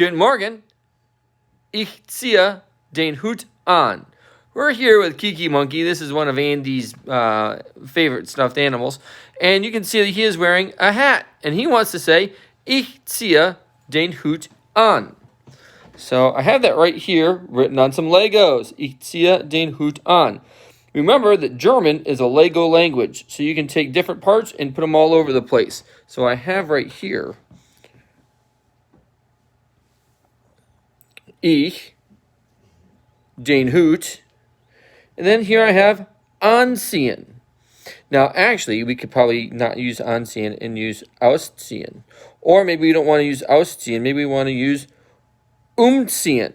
Guten Morgen. Ich ziehe den Hut an. We're here with Kiki Monkey. This is one of Andy's favorite stuffed animals. And you can see that he is wearing a hat. And he wants to say, Ich ziehe den Hut an. So I have that right here written on some Legos. Ich ziehe den Hut an. Remember that German is a Lego language. So you can take different parts and put them all over the place. So I have right here, Ich, den Hut, and then here I have anziehen. Now, actually, we could probably not use anziehen and use ausziehen. Or maybe we don't want to use ausziehen. Maybe we want to use umziehen.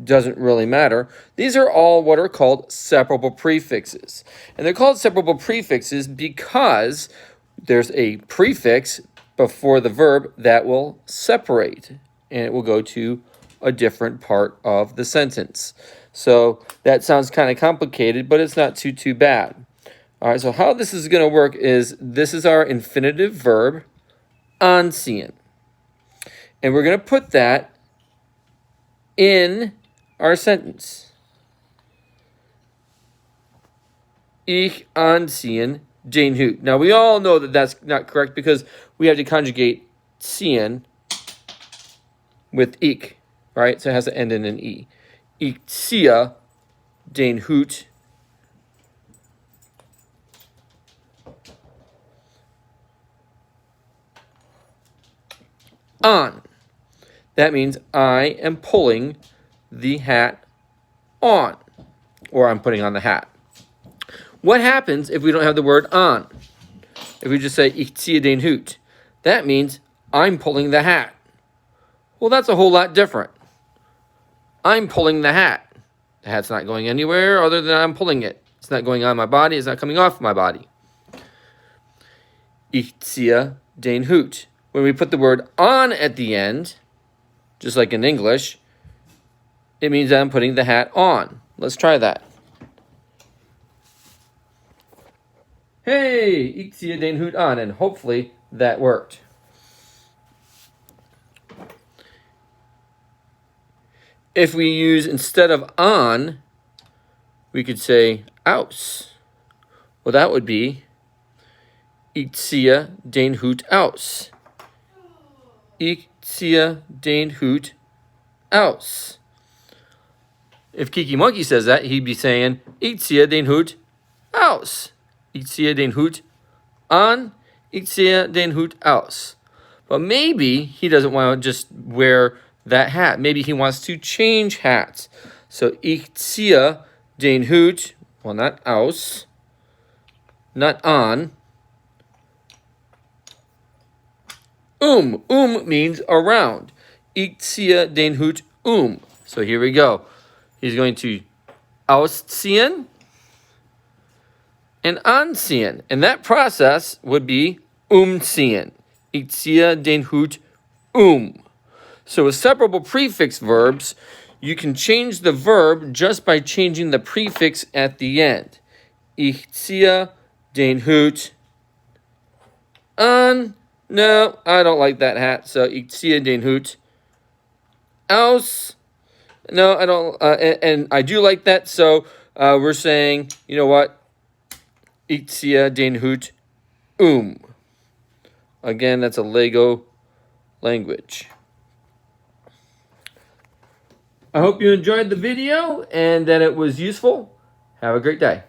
Doesn't really matter. These are all what are called separable prefixes. And they're called separable prefixes because there's a prefix before the verb that will separate. And it will go to a different part of the sentence. So that sounds kind of complicated, but it's not too bad. All right, so how this is going to work is this is our infinitive verb, anziehen. And we're going to put that in our sentence. Ich anziehen den Hut. Now, we all know that that's not correct because we have to conjugate ziehen with ich, right? So it has to end in an E. Ich ziehe den Hut on. That means I am pulling the hat on, or I'm putting on the hat. What happens if we don't have the word on? If we just say, Ich ziehe den Hut, that means I'm pulling the hat. Well, that's a whole lot different. I'm pulling the hat. The hat's not going anywhere other than I'm pulling it. It's not going on my body. It's not coming off my body. Ich ziehe den Hut. When we put the word on at the end, just like in English, it means that I'm putting the hat on. Let's try that. Hey, ich ziehe den Hut an. And hopefully that worked. If we use, instead of on, we could say aus. Well, that would be Ich ziehe den Hut aus. Ich ziehe den Hut aus. If Kiki Monkey says that, he'd be saying, Ich ziehe den Hut aus. Ich ziehe den Hut an. Ich ziehe den Hut aus. But maybe he doesn't want to just wear that hat. Maybe he wants to change hats. So, ich ziehe den Hut, well, not aus, not on. Means around. Ich ziehe den Hut So here we go. He's going to ausziehen and anziehen. And that process would be umziehen. Ich ziehe den Hut So with separable prefix verbs, you can change the verb just by changing the prefix at the end. Ich ziehe den Hut an. No, I don't like that hat, so ich ziehe den Hut aus. No, I don't, and I do like that, so we're saying, you know what? Ich ziehe den Hut Again, that's a Lego language. I hope you enjoyed the video and that it was useful. Have a great day.